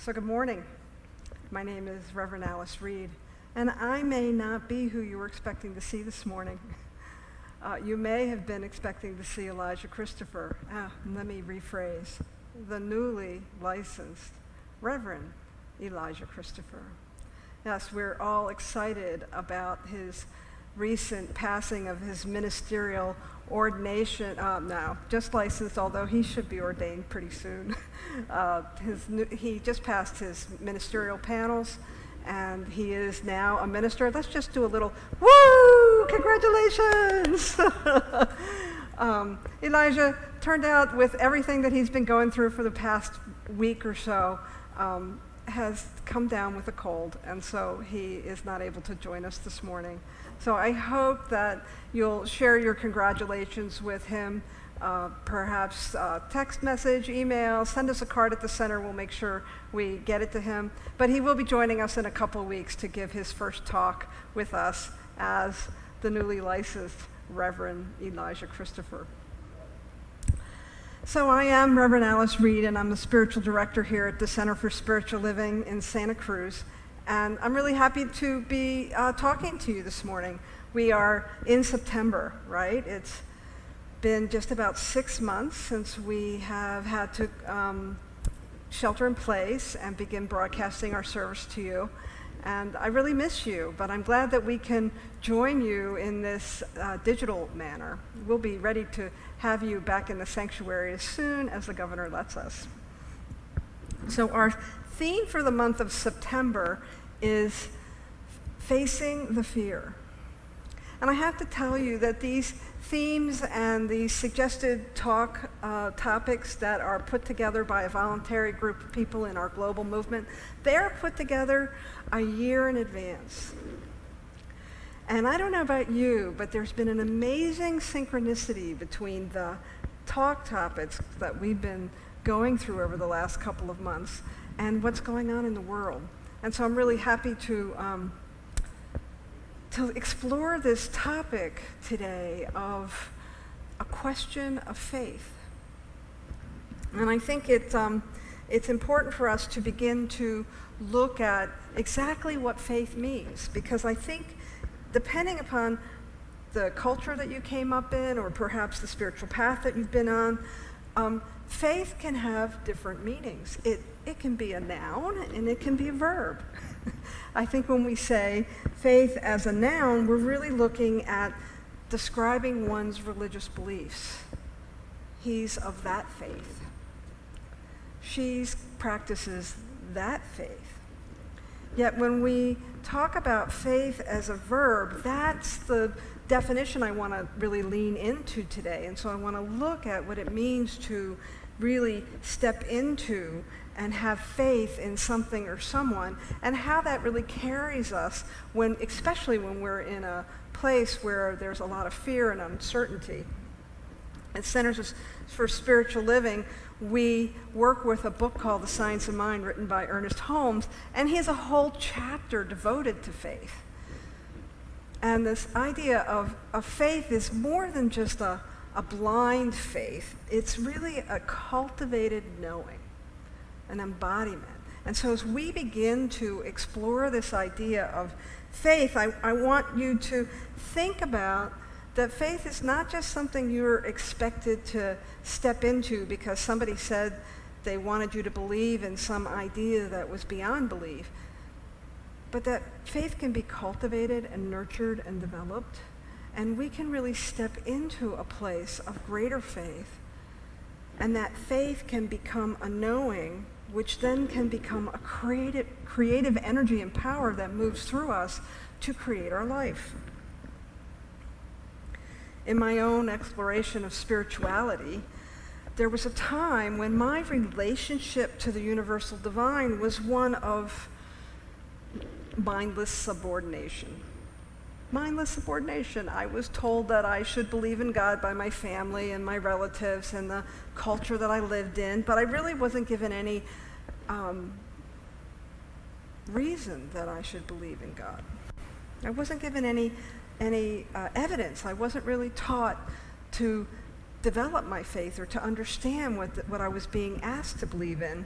So good morning. My name is Reverend Alice Reid, and I may not be who you were expecting to see this morning. You may have been expecting to see Elijah Christopher. Let me rephrase. The newly licensed Reverend Elijah Christopher. Yes, we're all excited about his recent passing of his ministerial ordination. Now, just licensed, although he should be ordained pretty soon. He just passed his ministerial panels, and he is now a minister. Let's just do a little, woo, congratulations! Elijah turned out, with everything that he's been going through for the past week or so, has come down with a cold, and so he is not able to join us this morning. So I hope that you'll share your congratulations with him, perhaps text message, email, send us a card at the center. We'll make sure we get it to him. But he will be joining us in a couple of weeks to give his first talk with us as the newly licensed Reverend Elijah Christopher. So I am Reverend Alice Reid, and I'm the spiritual director here at the Center for Spiritual Living in Santa Cruz. And I'm really happy to be talking to you this morning. We are in September, right? It's been just about 6 months since we have had to shelter in place and begin broadcasting our service to you. And I really miss you, but I'm glad that we can join you in this digital manner. We'll be ready to have you back in the sanctuary as soon as the governor lets us. So our theme for the month of September is facing the fear. And I have to tell you that these themes and these suggested topics that are put together by a voluntary group of people in our global movement, they're put together a year in advance. And I don't know about you, but there's been an amazing synchronicity between the talk topics that we've been going through over the last couple of months and what's going on in the world. And so I'm really happy to explore this topic today of a question of faith. And I think it's important for us to begin to look at exactly what faith means, because I think depending upon the culture that you came up in, or perhaps the spiritual path that you've been on, faith can have different meanings. It can be a noun and it can be a verb. I think when we say faith as a noun, we're really looking at describing one's religious beliefs. He's of that faith. She practices that faith. Yet when we talk about faith as a verb, that's the definition I want to really lean into today. And so I want to look at what it means to really step into and have faith in something or someone, and how that really carries us especially when we're in a place where there's a lot of fear and uncertainty. At Centers for Spiritual Living, we work with a book called The Science of Mind, written by Ernest Holmes, and he has a whole chapter devoted to faith. And this idea of faith is more than just a blind faith. It's really a cultivated knowing, an embodiment. And so as we begin to explore this idea of faith, I want you to think about that faith is not just something you're expected to step into because somebody said they wanted you to believe in some idea that was beyond belief, but that faith can be cultivated and nurtured and developed, and we can really step into a place of greater faith, and that faith can become a knowing, which then can become a creative energy and power that moves through us to create our life. In my own exploration of spirituality, there was a time when my relationship to the universal divine was one of mindless subordination. Mindless subordination. I was told that I should believe in God by my family and my relatives and the culture that I lived in, but I really wasn't given any reason that I should believe in God. I wasn't given any evidence. I wasn't really taught to develop my faith or to understand what I was being asked to believe in.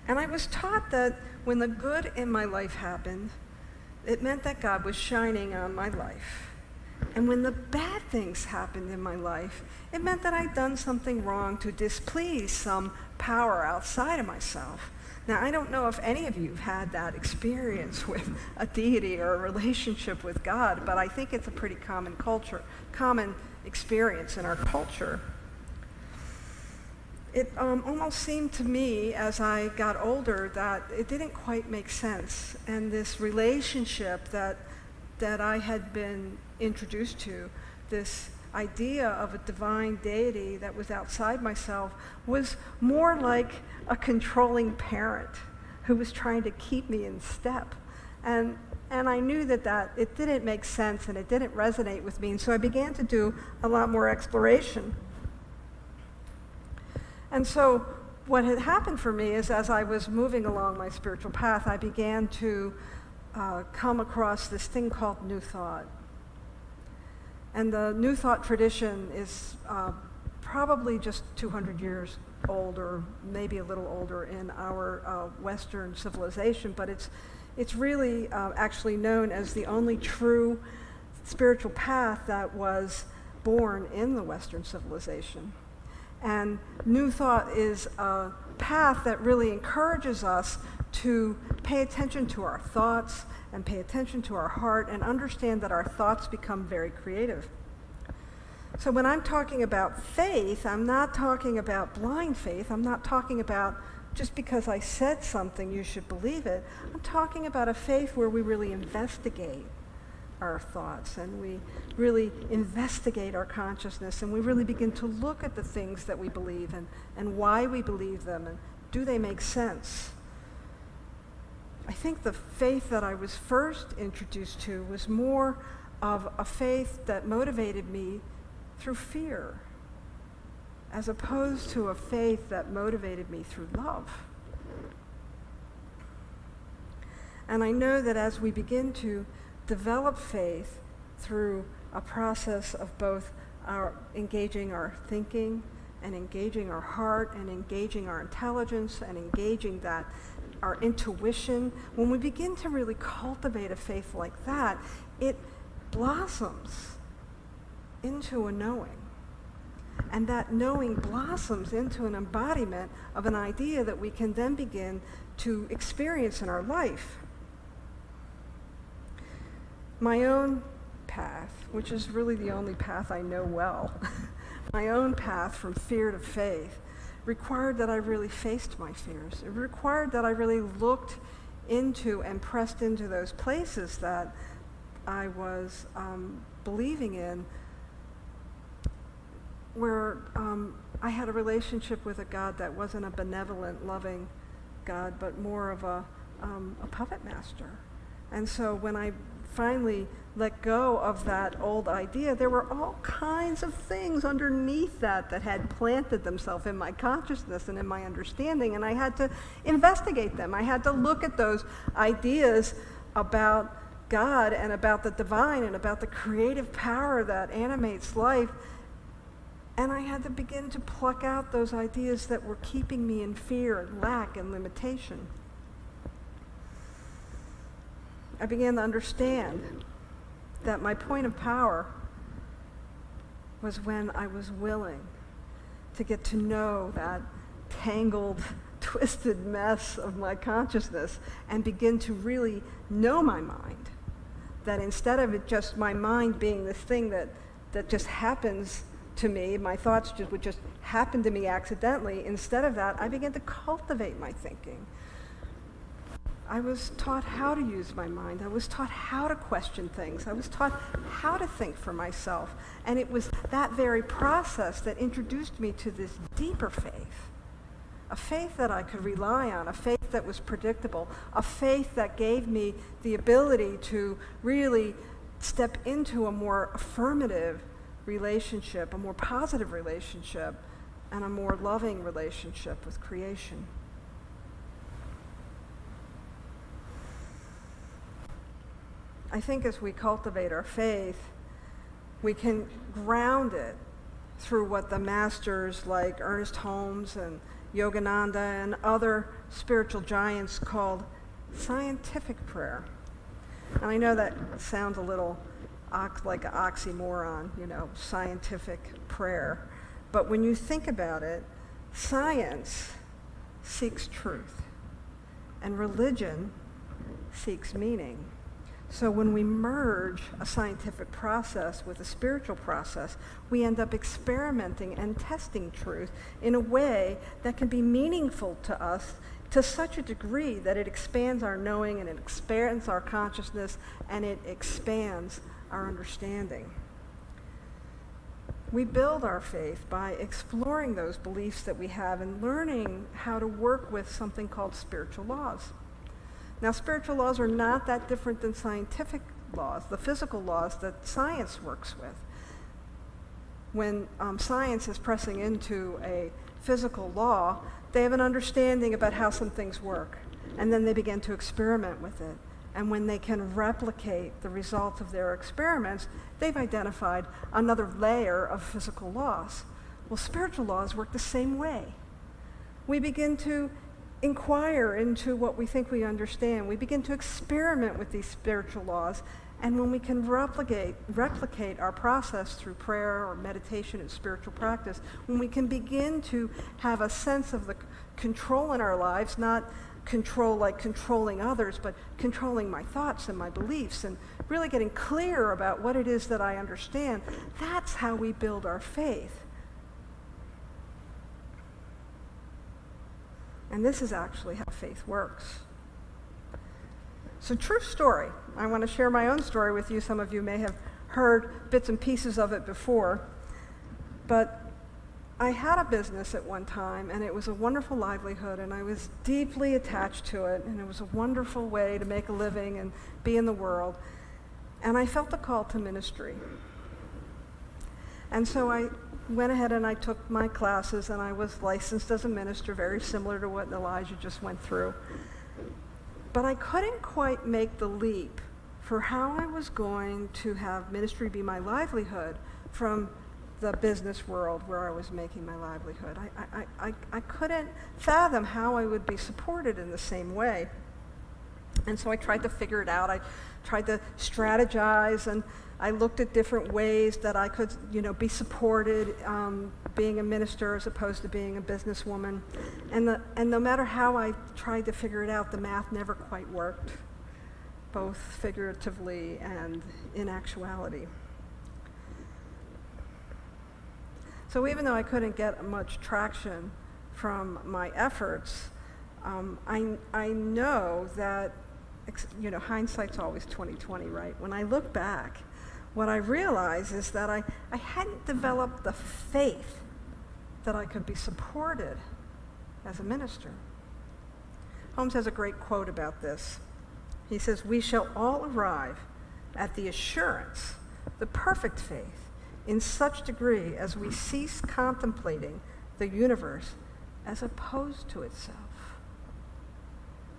And I was taught that when the good in my life happened, it meant that God was shining on my life. And when the bad things happened in my life, it meant that I'd done something wrong to displease some power outside of myself. Now, I don't know if any of you have had that experience with a deity or a relationship with God, but I think it's a pretty common experience in our culture. It almost seemed to me as I got older that it didn't quite make sense. And this relationship that I had been introduced to, this idea of a divine deity that was outside myself, was more like a controlling parent who was trying to keep me in step. And I knew that it didn't make sense and it didn't resonate with me. And so I began to do a lot more exploration. And so what had happened for me is as I was moving along my spiritual path, I began to come across this thing called New Thought. And the New Thought tradition is probably just 200 years old, or maybe a little older in our Western civilization, but it's really actually known as the only true spiritual path that was born in the Western civilization. And New Thought is a path that really encourages us to pay attention to our thoughts and pay attention to our heart and understand that our thoughts become very creative. So when I'm talking about faith, I'm not talking about blind faith. I'm not talking about just because I said something, you should believe it. I'm talking about a faith where we really investigate our thoughts and we really investigate our consciousness and we really begin to look at the things that we believe and why we believe them and do they make sense. I think the faith that I was first introduced to was more of a faith that motivated me through fear, as opposed to a faith that motivated me through love. And I know that as we begin to develop faith through a process of both engaging our thinking and engaging our heart and engaging our intelligence and engaging our intuition, when we begin to really cultivate a faith like that, it blossoms into a knowing. And that knowing blossoms into an embodiment of an idea that we can then begin to experience in our life. My own path, which is really the only path I know well, my own path from fear to faith, required that I really faced my fears. It required that I really looked into and pressed into those places that I was believing in, where I had a relationship with a God that wasn't a benevolent, loving God, but more of a puppet master. And so when I finally let go of that old idea, there were all kinds of things underneath that had planted themselves in my consciousness and in my understanding, and I had to investigate them. I had to look at those ideas about God and about the divine and about the creative power that animates life, and I had to begin to pluck out those ideas that were keeping me in fear and lack and limitation. I began to understand that my point of power was when I was willing to get to know that tangled, twisted mess of my consciousness and begin to really know my mind. That instead of it just my mind being this thing that just happens to me, my thoughts would just happen to me accidentally, instead of that, I began to cultivate my thinking. I was taught how to use my mind. I was taught how to question things. I was taught how to think for myself. And it was that very process that introduced me to this deeper faith. A faith that I could rely on, a faith that was predictable, a faith that gave me the ability to really step into a more affirmative relationship, a more positive relationship, and a more loving relationship with creation. I think as we cultivate our faith, we can ground it through what the masters like Ernest Holmes Yogananda, and other spiritual giants called scientific prayer. And I know that sounds a little like an oxymoron, scientific prayer. But when you think about it, science seeks truth, and religion seeks meaning. So when we merge a scientific process with a spiritual process, we end up experimenting and testing truth in a way that can be meaningful to us to such a degree that it expands our knowing and it expands our consciousness and it expands our understanding. We build our faith by exploring those beliefs that we have and learning how to work with something called spiritual laws. Now, spiritual laws are not that different than scientific laws, the physical laws that science works with. When science is pressing into a physical law, they have an understanding about how some things work, and then they begin to experiment with it. And when they can replicate the results of their experiments, they've identified another layer of physical laws. Well, spiritual laws work the same way. We begin to inquire into what we think we understand. We begin to experiment with these spiritual laws, and when we can replicate our process through prayer or meditation and spiritual practice, when we can begin to have a sense of the control in our lives, not control like controlling others, but controlling my thoughts and my beliefs, and really getting clear about what it is that I understand, that's how we build our faith. And this is actually how faith works. So, true story. I want to share my own story with you. Some of you may have heard bits and pieces of it before. But I had a business at one time, and it was a wonderful livelihood, and I was deeply attached to it, and it was a wonderful way to make a living and be in the world. And I felt the call to ministry. And so I went ahead and I took my classes, and I was licensed as a minister, very similar to what Elijah just went through. But I couldn't quite make the leap for how I was going to have ministry be my livelihood from the business world where I was making my livelihood. I couldn't fathom how I would be supported in the same way. And so I tried to figure it out. I tried to strategize, and I looked at different ways that I could, be supported being a minister as opposed to being a businesswoman. And no matter how I tried to figure it out, the math never quite worked, both figuratively and in actuality. So even though I couldn't get much traction from my efforts, I know that, hindsight's always 20/20, right? When I look back, what I realize is that I hadn't developed the faith that I could be supported as a minister. Holmes has a great quote about this. He says, "We shall all arrive at the assurance, the perfect faith, in such degree as we cease contemplating the universe as opposed to itself,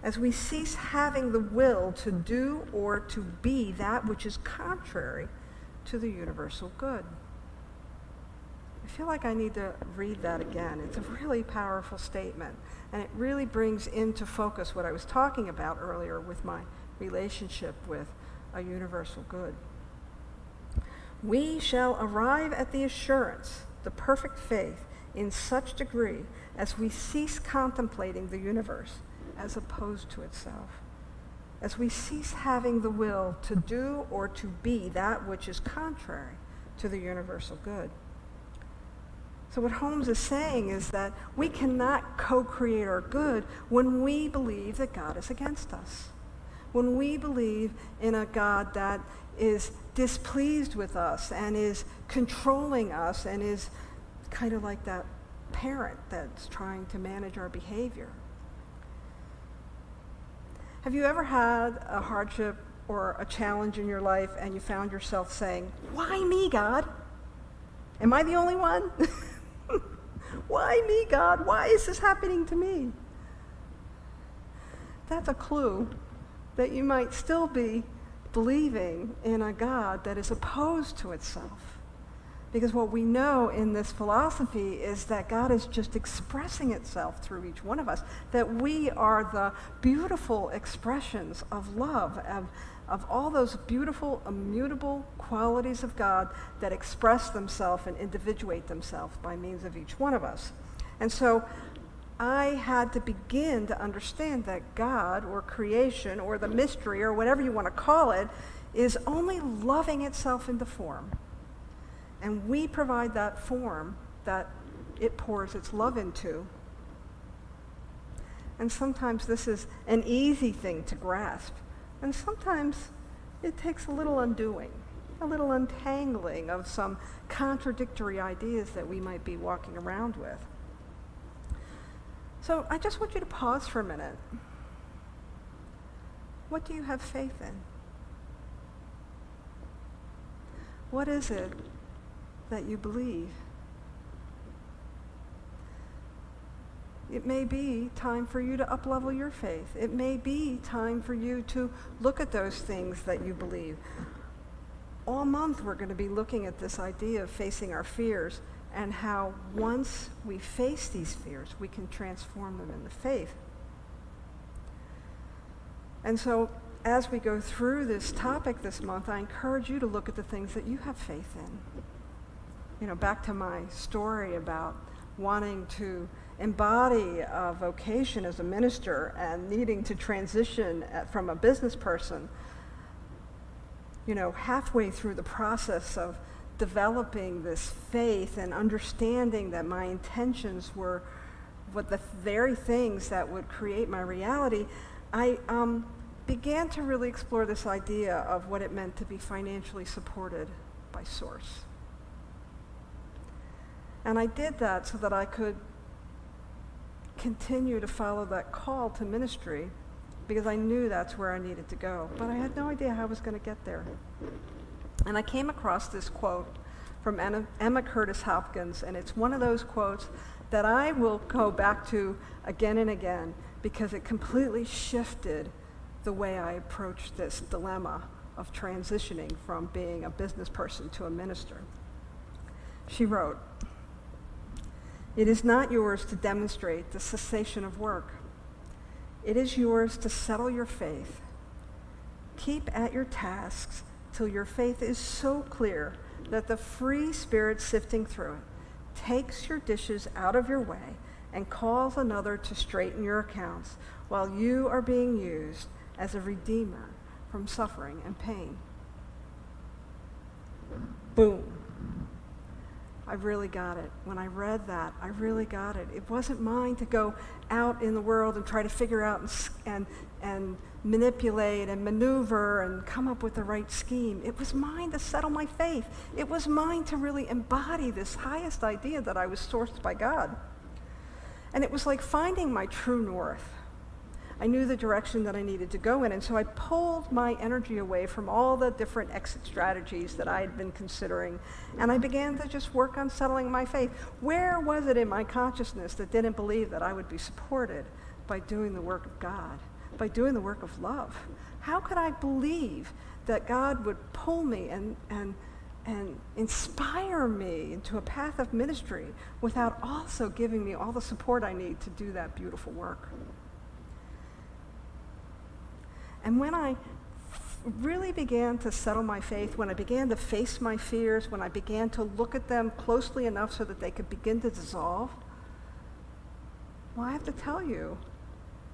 as we cease having the will to do or to be that which is contrary to the universal good." I feel like I need to read that again. It's a really powerful statement, and it really brings into focus what I was talking about earlier with my relationship with a universal good. "We shall arrive at the assurance, the perfect faith, in such degree as we cease contemplating the universe as opposed to itself, as we cease having the will to do or to be that which is contrary to the universal good." So what Holmes is saying is that we cannot co-create our good when we believe that God is against us, when we believe in a God that is displeased with us and is controlling us and is kind of like that parent that's trying to manage our behavior. Have you ever had a hardship or a challenge in your life and you found yourself saying, "Why me, God? Am I the only one? Why me, God? Why is this happening to me?" That's a clue that you might still be believing in a God that is opposed to itself. Because what we know in this philosophy is that God is just expressing itself through each one of us, that we are the beautiful expressions of love, of all those beautiful, immutable qualities of God that express themselves and individuate themselves by means of each one of us. And so I had to begin to understand that God, or creation, or the mystery, or whatever you want to call it, is only loving itself into form. And we provide that form that it pours its love into. And sometimes this is an easy thing to grasp. And sometimes it takes a little undoing, a little untangling of some contradictory ideas that we might be walking around with. So I just want you to pause for a minute. What do you have faith in? What is it that you believe? It may be time for you to up-level your faith. It may be time for you to look at those things that you believe. All month we're going to be looking at this idea of facing our fears and how once we face these fears, we can transform them into faith. And so as we go through this topic this month, I encourage you to look at the things that you have faith in. You know, back to my story about wanting to embody a vocation as a minister and needing to transition from a business person. You know, halfway through the process of developing this faith and understanding that my intentions were what the very things that would create my reality, I began to really explore this idea of what it meant to be financially supported by Source. And I did that so that I could continue to follow that call to ministry, because I knew that's where I needed to go. But I had no idea how I was going to get there. And I came across this quote from Emma Curtis Hopkins, and it's one of those quotes that I will go back to again and again, because it completely shifted the way I approached this dilemma of transitioning from being a business person to a minister. She wrote, "It is not yours to demonstrate the cessation of work. It is yours to settle your faith. Keep at your tasks till your faith is so clear that the free spirit sifting through it takes your dishes out of your way and calls another to straighten your accounts while you are being used as a redeemer from suffering and pain." Boom. I really got it. When I read that, I really got it. It wasn't mine to go out in the world and try to figure out and manipulate and maneuver and come up with the right scheme. It was mine to settle my faith. It was mine to really embody this highest idea that I was sourced by God. And it was like finding my true north. I knew the direction that I needed to go in, and so I pulled my energy away from all the different exit strategies that I had been considering, and I began to just work on settling my faith. Where was it in my consciousness that didn't believe that I would be supported by doing the work of God, by doing the work of love? How could I believe that God would pull me and inspire me into a path of ministry without also giving me all the support I need to do that beautiful work? And when I really began to settle my faith, when I began to face my fears, when I began to look at them closely enough so that they could begin to dissolve, well, I have to tell you,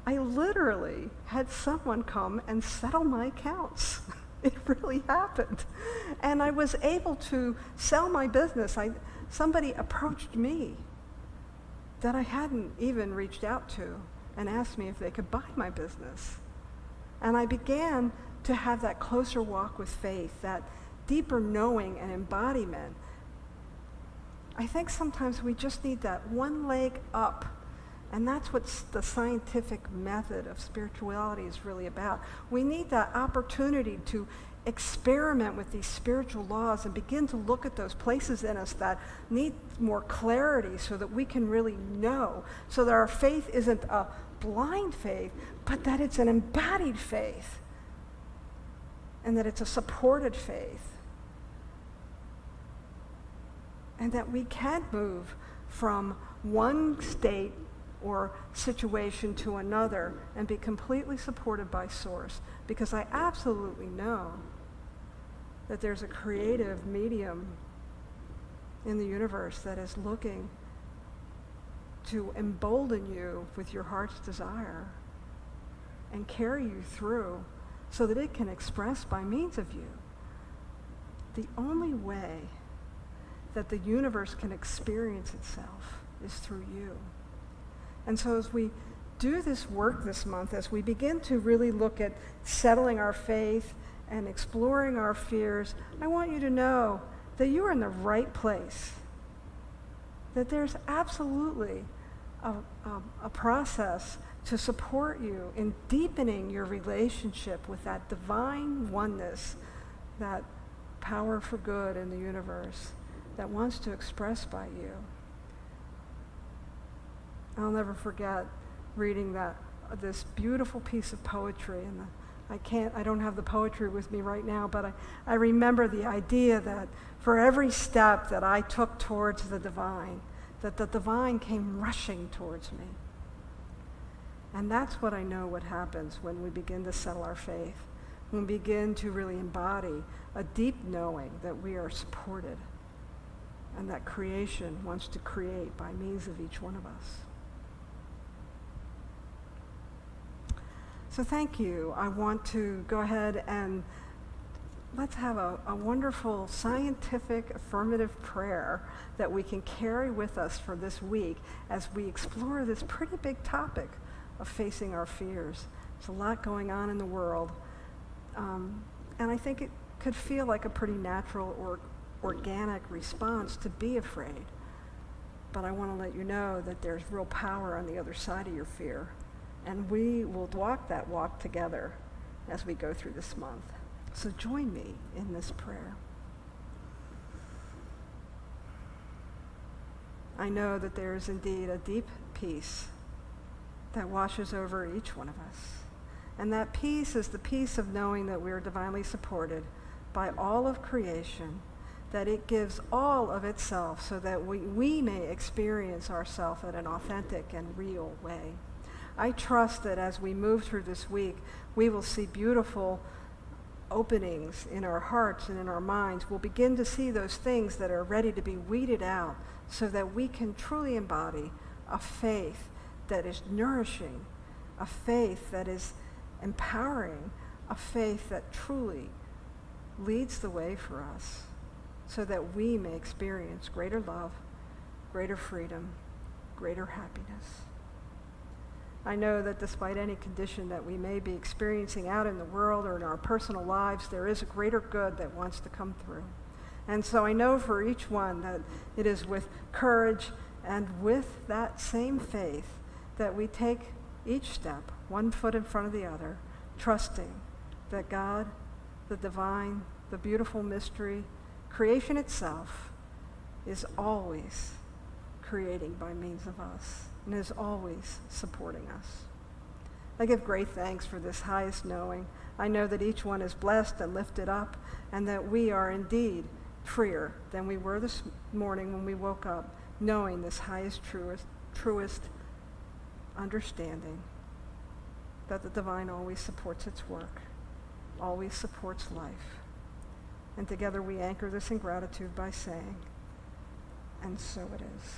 I literally had someone come and settle my accounts. It really happened. And I was able to sell my business. Somebody approached me that I hadn't even reached out to and asked me if they could buy my business. And I began to have that closer walk with faith, that deeper knowing and embodiment. I think sometimes we just need that one leg up. And that's what the scientific method of spirituality is really about. We need that opportunity to experiment with these spiritual laws and begin to look at those places in us that need more clarity so that we can really know, so that our faith isn't a blind faith, but that it's an embodied faith and that it's a supported faith. and that we can move from one state or situation to another and be completely supported by Source, because I absolutely know that there's a creative medium in the universe that is looking to embolden you with your heart's desire and carry you through so that it can express by means of you. The only way that the universe can experience itself is through you. And so as we do this work this month, as we begin to really look at settling our faith and exploring our fears, I want you to know that you are in the right place. That there's absolutely a process to support you in deepening your relationship with that divine oneness, that power for good in the universe that wants to express by you. I'll never forget reading this beautiful piece of poetry, and I don't have the poetry with me right now, but I remember the idea that for every step that I took towards the divine, that the divine came rushing towards me. And that's what I know what happens when we begin to settle our faith, when we begin to really embody a deep knowing that we are supported and that creation wants to create by means of each one of us. So thank you. I want to go ahead and let's have a wonderful scientific affirmative prayer that we can carry with us for this week as we explore this pretty big topic of facing our fears. There's a lot going on in the world, and I think it could feel like a pretty natural or organic response to be afraid. But I want to let you know that there's real power on the other side of your fear, and we will walk that walk together as we go through this month. So join me in this prayer. I know that there is indeed a deep peace that washes over each one of us. And that peace is the peace of knowing that we are divinely supported by all of creation, that it gives all of itself so that we may experience ourselves in an authentic and real way. I trust that as we move through this week, we will see beautiful openings in our hearts and in our minds. We'll begin to see those things that are ready to be weeded out so that we can truly embody a faith that is nourishing, a faith that is empowering, a faith that truly leads the way for us so that we may experience greater love, greater freedom, greater happiness. I know that despite any condition that we may be experiencing out in the world or in our personal lives, there is a greater good that wants to come through. And so I know for each one that it is with courage and with that same faith that we take each step, one foot in front of the other, trusting that God, the divine, the beautiful mystery, creation itself, is always creating by means of us and is always supporting us. I give great thanks for this highest knowing. I know that each one is blessed and lifted up, and that we are indeed freer than we were this morning when we woke up, knowing this highest, truest understanding that the divine always supports its work, always supports life. And together we anchor this in gratitude by saying, and so it is.